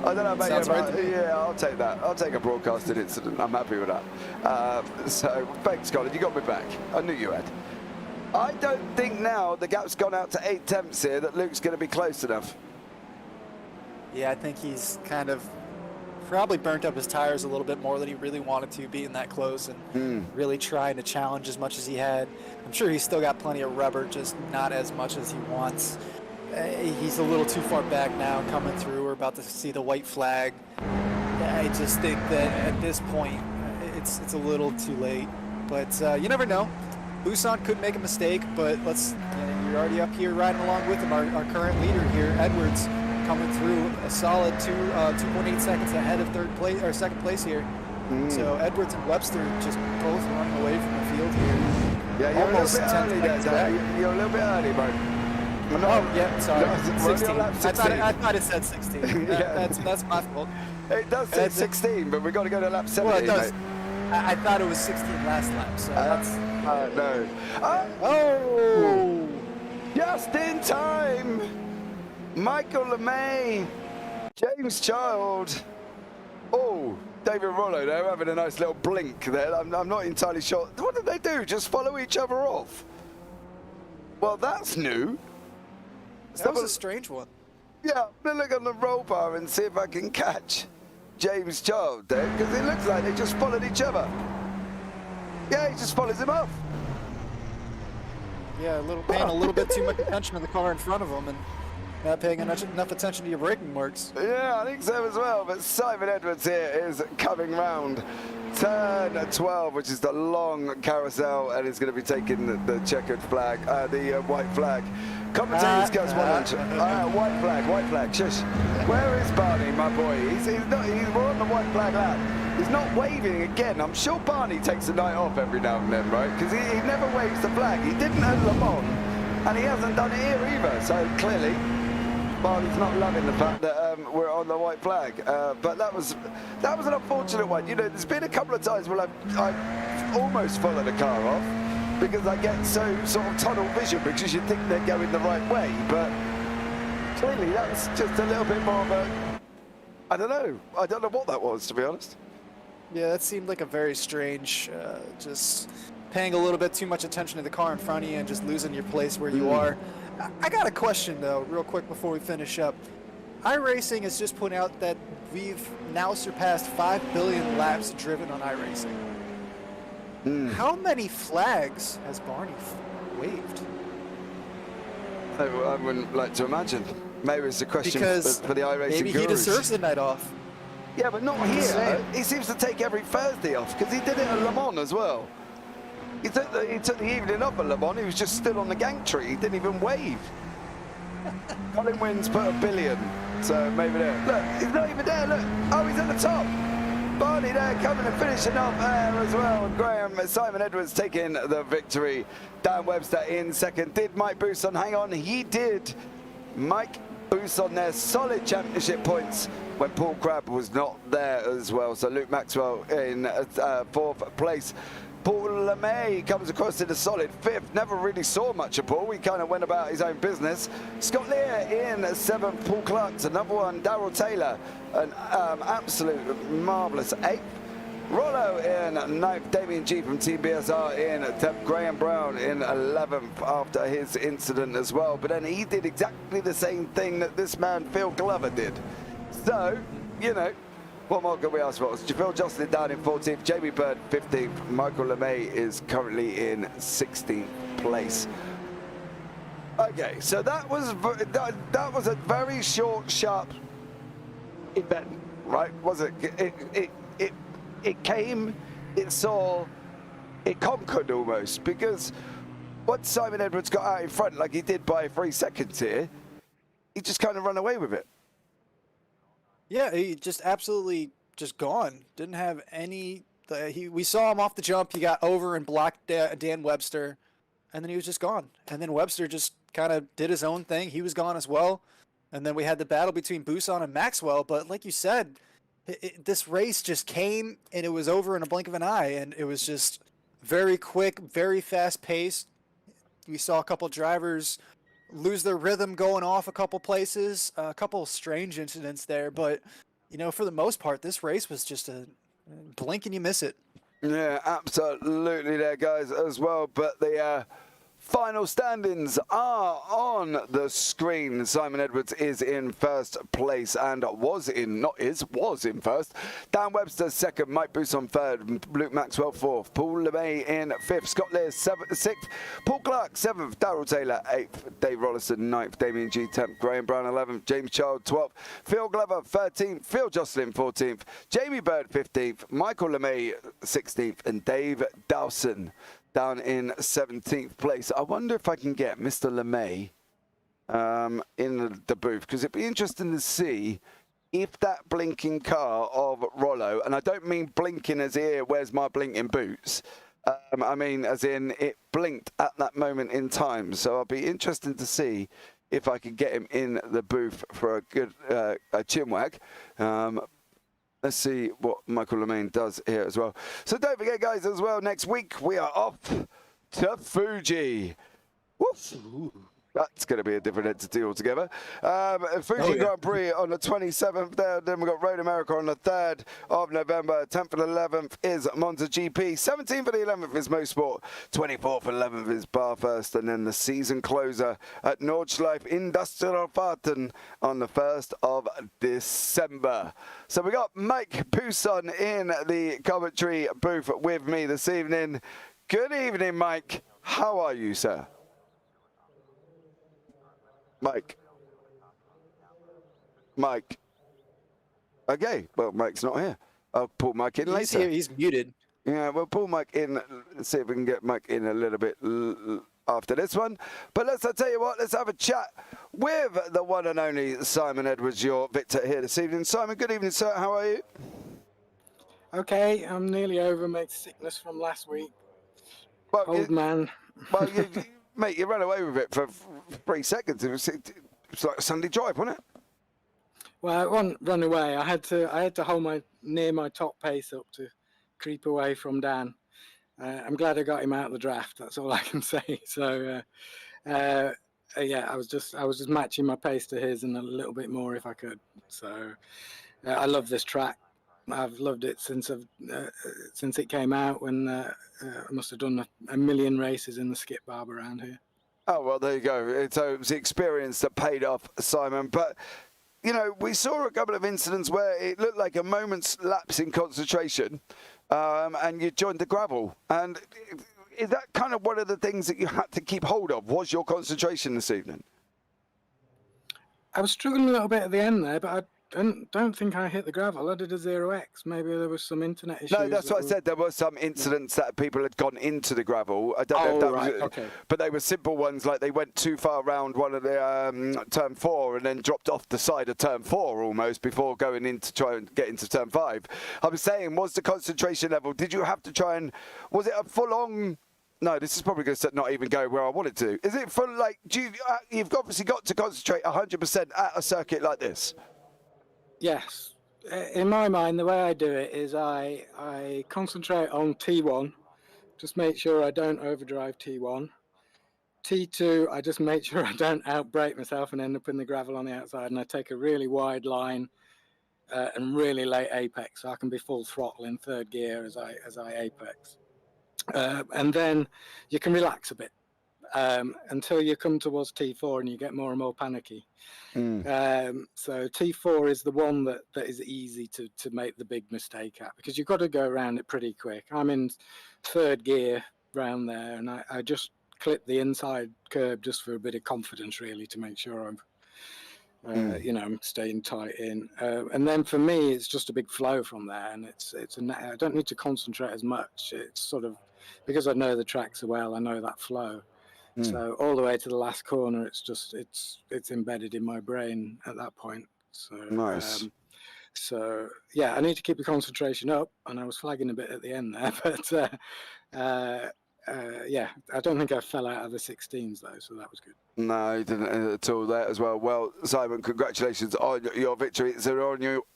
I don't know about you, but yeah, I'll take that. I'll take a broadcasted incident. I'm happy with that. So thanks, Colin. You got me back. I knew you had. I don't think now the gap's gone out to 8 tenths here that Luke's going to be close enough. Yeah, I think he's kind of probably burnt up his tires a little bit more than he really wanted to, being that close and really trying to challenge as much as he had. I'm sure he's still got plenty of rubber, just not as much as he wants. He's a little too far back now coming through. We're about to see the white flag. I just think that at this point, it's a little too late. But you never know. Bousson could make a mistake, but you're already up here riding along with him. Our current leader here, Edwards, coming through a solid 2.8 seconds ahead of second place here. So Edwards and Webster just both running away from the field here. Yeah, you're almost a little bit early there. You're a little bit early, bro. Oh, yeah, sorry. No, 16. I thought it said 16. Yeah. That's my fault. It does say 16, but we've got to go to lap 17. Well, it does. Mate. I thought it was 16 last lap, so that's... No. Oh! Just in time! Michael LeMay, James Child. Oh, David Rollo there having a nice little blink there. I'm not entirely sure. What did they do? Just follow each other off? Well, that's new. That was a strange one. Yeah, I'm going to look on the roll bar and see if I can catch James Child there, because it looks like they just followed each other. Yeah, he just follows him off. Yeah, paying a little bit too much attention to the car in front of him and not paying enough attention to your braking marks. Yeah, I think so as well. But Simon Edwards here is coming round turn 12, which is the long carousel, and is going to be taking the checkered flag, the white flag. Commentators goes 100. White flag, shush. Where is Barney, my boy? We're on the white flag lap. He's not waving again. I'm sure Barney takes a night off every now and then, right? Because he never waves the flag. He didn't at Le Mans, and he hasn't done it here either. So clearly, Barney's not loving the fact that we're on the white flag. But that was an unfortunate one. You know, there's been a couple of times where I've almost followed a car off because I get so sort of tunnel vision because you think they're going the right way. But clearly, that's just a little bit more of a, I don't know what that was, to be honest. Yeah, that seemed like a very strange, just paying a little bit too much attention to the car in front of you and just losing your place where you are. I got a question, though, real quick before we finish up. iRacing has just put out that we've now surpassed 5 billion laps driven on iRacing. How many flags has Barney waved? I wouldn't like to imagine. Maybe it's a question for the iRacing maybe he gurus. deserves a night off. Yeah, but not here. He seems to take every Thursday off because he did it at Le Mans as well. He took the evening off at Le Mans. He was just still on the gantry. He didn't even wave. Colin Wins put 1 billion, so maybe there. Look, he's not even there. Look, oh, he's at the top. Barney there coming and finishing off there as well. Simon Edwards taking the victory. Dan Webster in second. Did Mike Bousson hang on? He did. Mike Bousson there, solid championship points when Paul Crabb was not there as well. So Luke Maxwell in fourth place. Paul LeMay comes across in a solid fifth. Never really saw much of Paul. He kind of went about his own business. Scott Lear in seventh. Paul Clark's another one. Darrell Taylor, an absolute marvellous eighth. Rollo in ninth. Damien G from Team BSR in 10th. Graham Brown in 11th after his incident as well. But then he did exactly the same thing that this man Phil Glover did. So, you know, what more can we ask for? Phil Jocelyn down in 14th, Jamie Bird 15th, Michael LeMay is currently in 16th place. Okay, so that was a very short, sharp event, right? Was it? It came, it saw, it conquered almost, because once Simon Edwards got out in front, like he did by 3 seconds here, he just kind of ran away with it. Yeah, he just absolutely just gone. Didn't have any. We saw him off the jump. He got over and blocked Dan Webster, and then he was just gone. And then Webster just kind of did his own thing. He was gone as well. And then we had the battle between Bousson and Maxwell. But like you said, this race just came and it was over in a blink of an eye. And it was just very quick, very fast paced. We saw a couple drivers lose their rhythm going off a couple places, a couple strange incidents there, but you know, for the most part, this race was just a blink and you miss it. Yeah, absolutely there, guys, as well. But the final standings are on the screen. Simon Edwards is in first place and was in first. Dan Webster second, Mike Bousson third, Luke Maxwell fourth, Paul LeMay in fifth, Scott Lear sixth, Paul Clark seventh, Darrell Taylor eighth, Dave Rollison ninth, Damien G 10th, Graham Brown 11th, James Child 12th, Phil Glover 13th, Phil Jocelyn 14th, Jamie Bird 15th, Michael LeMay 16th, and Dave Dawson down in 17th place. I wonder if I can get Mr. LeMay in the booth, because it'd be interesting to see if that blinking car of Rollo, and I don't mean blinking as here, where's my blinking boots? I mean as in it blinked at that moment in time. So I'll be interested to see if I can get him in the booth for a good chinwag. Let's see what Michael LeMay does here as well. So don't forget, guys, as well, next week we are off to Fuji. Woof. That's going to be a different entity altogether. Fuji Grand Prix on the 27th there. Then we've got Road America on the 3rd of November. 10th and 11th is Monza GP. 17th and 11th is Mosport. 24th and 11th is Bathurst. And then the season closer at Nordschleife Industriefahrten on the 1st of December. So we got Mike Bousson in the commentary booth with me this evening. Good evening, Mike. How are you, sir? Mike. Okay, well, Mike's not here. I'll pull Mike in later. He's here, he's muted. Yeah, we'll pull Mike in. Let's see if we can get Mike in a little bit after this one. But I'll tell you what, let's have a chat with the one and only Simon Edwards, your victor here this evening. Simon, good evening, sir. How are you? Okay, I'm nearly over my sickness from last week. Well, Old man. well, mate, you ran away with it for 3 seconds. It was like a Sunday drive, wasn't it? Well, I won't run away. I had to hold near my top pace up to creep away from Dan. I'm glad I got him out of the draft. That's all I can say. So, yeah, I was just matching my pace to his and a little bit more if I could. So, I love this track. I've loved it since it came out. When I must have done a million races in the skip barb around here. Oh, well, there you go. So it was the experience that paid off, Simon. But, you know, we saw a couple of incidents where it looked like a moment's lapse in concentration, and you joined the gravel. And is that kind of one of the things that you had to keep hold of, was your concentration this evening? I was struggling a little bit at the end there, but I don't think I hit the gravel. I did a 0x. Maybe there was some internet issues. No, that's what I said. There were some incidents that people had gone into the gravel. I don't know if that was, okay. But they were simple ones, like they went too far around one of the turn 4 and then dropped off the side of turn 4 almost before going in to try and get into turn 5. I was saying, was the concentration level, did you have to try and, was it a full-on... No, this is probably going to not even go where I want it to. Is it full, like, you've obviously got to concentrate 100% at a circuit like this? Yes. In my mind, the way I do it is I concentrate on T1, just make sure I don't overdrive T1. T2, I just make sure I don't outbrake myself and end up in the gravel on the outside, and I take a really wide line and really late apex, so I can be full throttle in third gear as I apex. And then you can relax a bit until you come towards T4 and you get more and more panicky. So T4 is the one that is easy to make the big mistake at, because you've got to go around it pretty quick. I'm in third gear round there, and I just clip the inside curb just for a bit of confidence, really, to make sure I'm you know, I'm staying tight in. And then for me, it's just a big flow from there, and I don't need to concentrate as much. It's sort of, because I know the track so well, I know that flow. So all the way to the last corner, it's embedded in my brain at that point. So Nice. So yeah, I need to keep the concentration up, and I was flagging a bit at the end there, but yeah, I don't think I fell out of the 16s though, so that was good. No, you didn't at all there as well. Well, Simon, congratulations on your victory. Is there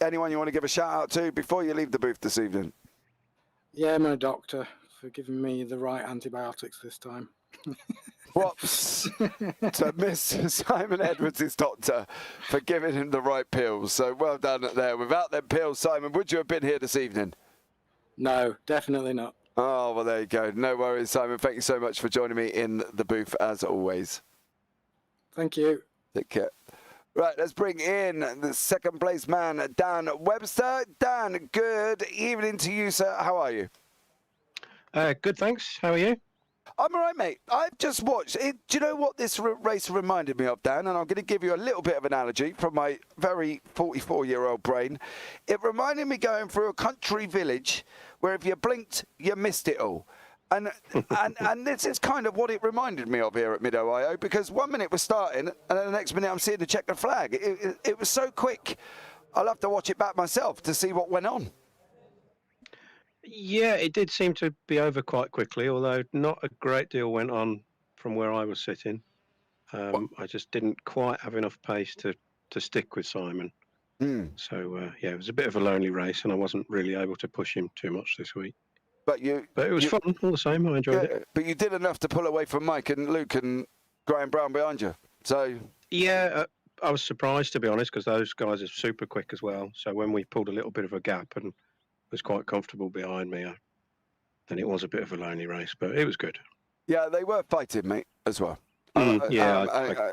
anyone you want to give a shout out to before you leave the booth this evening? Yeah, my doctor for giving me the right antibiotics this time. Props to Mr. Simon Edwards' doctor for giving him the right pills. So well done there. Without them pills, Simon, would you have been here this evening? No, definitely not. Oh, well, there you go. No worries, Simon. Thank you so much for joining me in the booth, as always. Thank you. Take care. Right, let's bring in the second place man, Dan Webster. Dan, good evening to you, sir. How are you? Good, thanks. How are you? I'm all right, mate. I've just watched it. Do you know what this race reminded me of, Dan? And I'm going to give you a little bit of analogy from my very 44-year-old brain. It reminded me going through a country village where if you blinked, you missed it all. And this is kind of what it reminded me of here at Mid-Ohio, because 1 minute we're starting, and then the next minute I'm seeing the checkered flag. It was so quick. I'll have to watch it back myself to see what went on. Yeah, it did seem to be over quite quickly, although not a great deal went on from where I was sitting. I just didn't quite have enough pace to stick with Simon. So, yeah, it was a bit of a lonely race, and I wasn't really able to push him too much this week. But it was fun all the same. I enjoyed it. But you did enough to pull away from Mike and Luke and Graham Brown behind you. So yeah, I was surprised, to be honest, because those guys are super quick as well. So when we pulled a little bit of a gap and was quite comfortable behind me, then it was a bit of a lonely race, but it was good. Yeah, they were fighting, mate, as well. I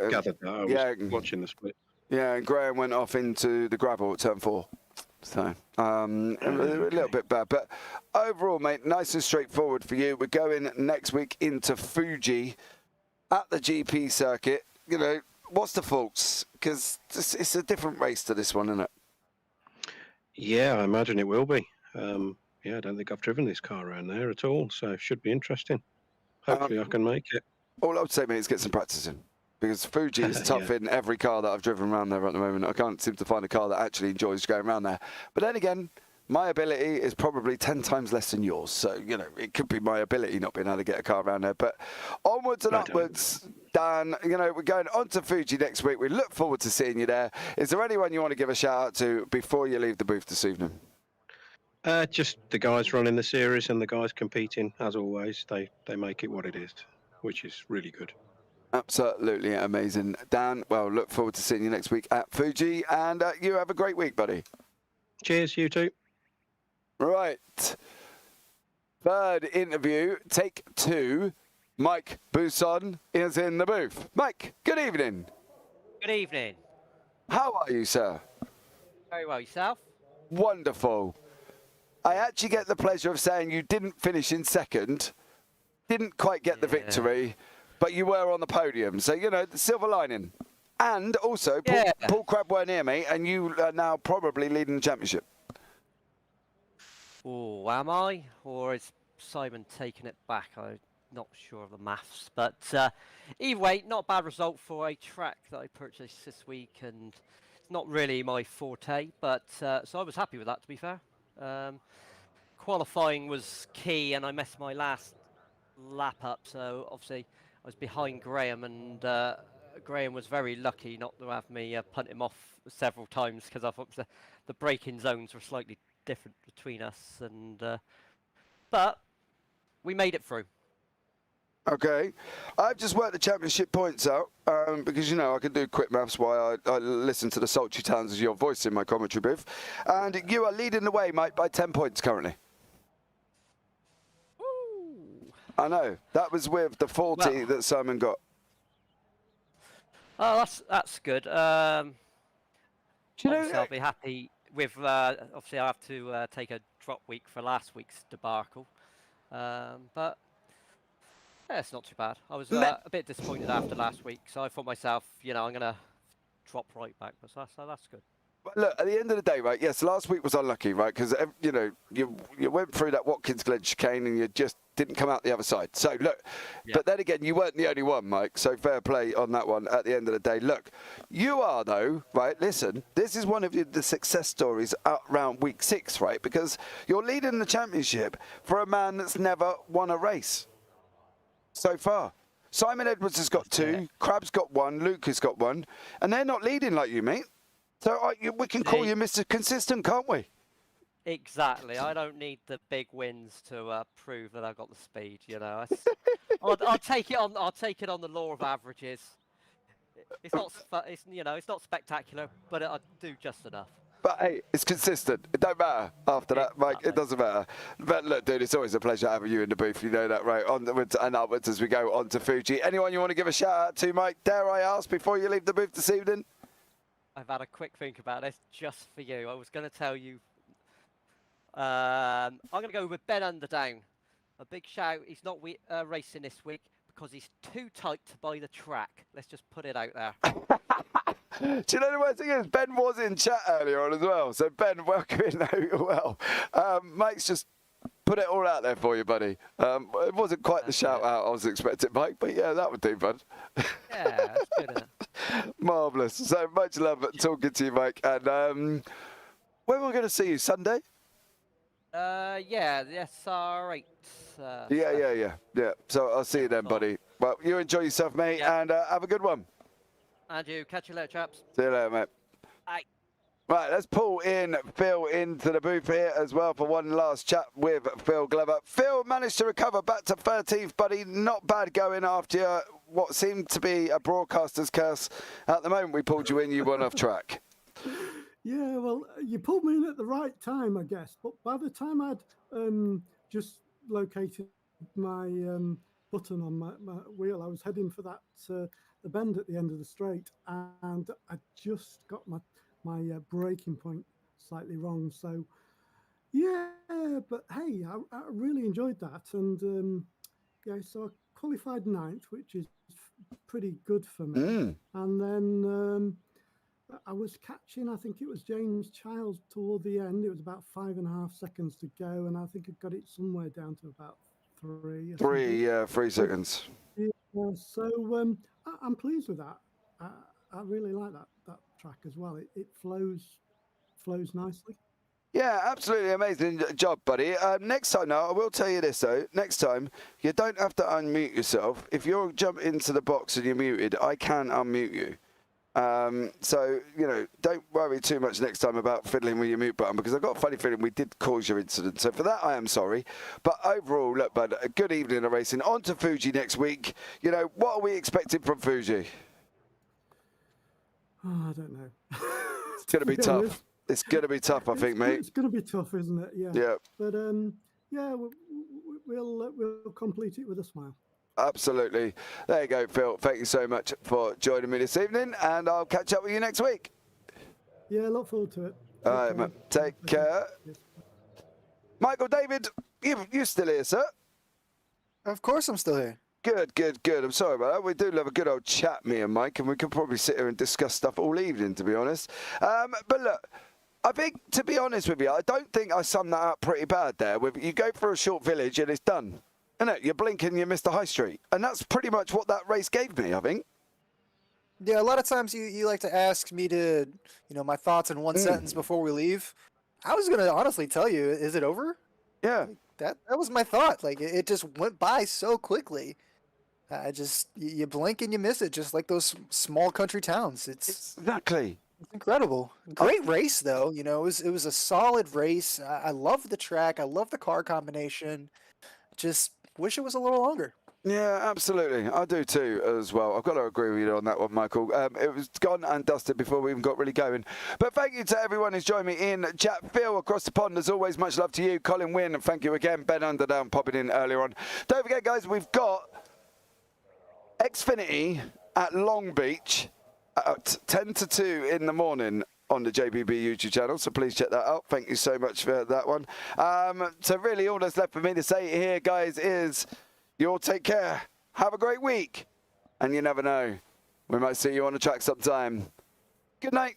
gathered that. I was watching the split. Yeah, and Graham went off into the gravel at turn 4. So, a little bit bad. But overall, mate, nice and straightforward for you. We're going next week into Fuji at the GP circuit. You know, what's the faults? Because it's a different race to this one, isn't it? Yeah, I imagine it will be. Yeah, I don't think I've driven this car around there at all, so it should be interesting. Hopefully I can make it. All I would say, mate, is get some practice in. Because Fuji is tough in every car that I've driven around there at the moment. I can't seem to find a car that actually enjoys going around there. But then again, my ability is probably 10 times less than yours. So, you know, it could be my ability not being able to get a car around there. But onwards and upwards, Dan, you know, we're going on to Fuji next week. We look forward to seeing you there. Is there anyone you want to give a shout out to before you leave the booth this evening? Just the guys running the series and the guys competing, as always. They make it what it is, which is really good. Absolutely amazing. Dan, well, look forward to seeing you next week at Fuji. And you have a great week, buddy. Cheers, you two. Right. Third interview, take 2. Mike Bousson is in the booth. Mike, good evening. Good evening. How are you, sir? Very well, yourself? Wonderful. I actually get the pleasure of saying you didn't finish in second, didn't quite get the victory, but you were on the podium. So, you know, the silver lining. And also, Paul Crabb weren't near me, and you are now probably leading the championship. Oh, am I? Or is Simon taking it back? I'm not sure of the maths. But either way, not a bad result for a track that I purchased this week. And it's not really my forte. But so I was happy with that, to be fair. Qualifying was key, and I messed my last lap up. So obviously, I was behind Graham, and Graham was very lucky not to have me punt him off several times because I thought the braking zones were slightly different between us, and but we made it through. Okay, I've just worked the championship points out because, you know, I can do quick maths while I listen to the sultry tones of your voice in my commentary booth, and you are leading the way, Mike, by 10 points currently. Ooh. I know, that was with the 40 that Simon got. Oh, that's good. Do you know, I'll be happy with. Obviously, I have to take a drop week for last week's debacle, but yeah, it's not too bad. I was a bit disappointed after last week, so I thought myself, you know, I'm gonna drop right back. But that's good. But look, at the end of the day, right? Yes, last week was unlucky, right? Because you know you went through that Watkins Glen chicane and you just didn't come out the other side. So look, but then again, you weren't the only one, Mike. So fair play on that one. At the end of the day, look, you are though, right? Listen, this is one of the success stories around week 6, right? Because you're leading the championship for a man that's never won a race so far. Simon Edwards has got 2, Crabb's got 1, Luke has got 1, and they're not leading like you, mate. So we can call you Mr. Consistent, can't we? Exactly. I don't need the big wins to prove that I've got the speed. You know, I'll take it on. I'll take it on the law of averages. It's not. You know, it's not spectacular, but I do just enough. But hey, it's consistent. It don't matter after that, Mike. It doesn't matter. But look, dude, it's always a pleasure having you in the booth. You know that, right? Onwards and upwards as we go on to Fuji. Anyone you want to give a shout out to, Mike? Dare I ask before you leave the booth this evening? I've had a quick think about this just for you. I was going to tell you. I'm going to go with Ben Underdown. A big shout. He's not racing this week because he's too tight to buy the track. Let's just put it out there. Do you know the worst thing is? Ben was in chat earlier on as well. So, Ben, welcome in. Hope you're well. Mike's just put it all out there for you, buddy. It wasn't quite the shout out I was expecting, Mike, but yeah, that would do, bud. Yeah, that's good, isn't it? Marvellous. So much love talking to you, Mike. And when are we going to see you? Sunday? Yeah, the SR8. Yeah. So I'll see you then, buddy. Well, you enjoy yourself, mate, and have a good one. And you. Catch you later, chaps. See you later, mate. Bye. Right, let's pull in Phil into the booth here as well for one last chat with Phil Glover. Phil managed to recover back to 13th, buddy. Not bad going after what seemed to be a broadcaster's curse. At the moment we pulled you in, you went off track. Yeah, well, you pulled me in at the right time, I guess. But by the time I'd just located my button on my wheel, I was heading for that the bend at the end of the straight, and I just got my braking point slightly wrong. So, yeah, but hey, I really enjoyed that. And, so I qualified 9th, which is pretty good for me. And then I was catching, I think it was James Childs toward the end. It was about 5.5 seconds to go, and I think I got it somewhere down to about 3. 3 seconds. Yeah, so I'm pleased with that. I really like that track as well. It flows nicely. Yeah, absolutely amazing job, buddy. Next time, now, I will tell you this, though. Next time, you don't have to unmute yourself. If you jump into the box and you're muted, I can unmute you. So, you know, don't worry too much next time about fiddling with your mute button, because I've got a funny feeling we did cause your incident. So for that, I am sorry. But overall, look, bud, a good evening of racing. On to Fuji next week. You know, what are we expecting from Fuji? Oh, I don't know. It's going to be tough. It's going to be tough, I think, mate. It's going to be tough, isn't it? Yeah. Yeah. But yeah, we'll complete it with a smile. Absolutely. There you go, Phil. Thank you so much for joining me this evening, and I'll catch up with you next week. Yeah, look forward to it. All right, mate. Take care. Yes. Michael, David, you still here, sir? Of course I'm still here. Good, good, good. I'm sorry about that. We do love a good old chat, me and Mike, and we could probably sit here and discuss stuff all evening, to be honest. But look, I think, to be honest with you, I don't think I summed that up pretty bad there. You go for a short village and it's done. Isn't it? You blink and you miss the high street. And that's pretty much what that race gave me, I think. Yeah, a lot of times you like to ask me to, you know, my thoughts in one sentence before we leave. I was going to honestly tell you, is it over? Yeah. That was my thought. Like, it just went by so quickly. You blink and you miss it, just like those small country towns. It's Exactly. incredible. Great race, though. You know, it was a solid race. I love the track. I love the car combination. Just wish it was a little longer. Yeah, absolutely. I do too, as well. I've got to agree with you on that one, Michael. It was gone and dusted before we even got really going. But thank you to everyone who's joined me in chat. Phil, across the pond, as always, much love to you. Colin Wynn, thank you again. Ben Underdown popping in earlier on. Don't forget, guys, we've got Xfinity at Long Beach at 10 to 2 in the morning on the JPB YouTube channel, so please check that out. Thank you so much for that one. So really all that's left for me to say here, guys, is you all take care, have a great week, and you never know, we might see you on the track sometime. Good night.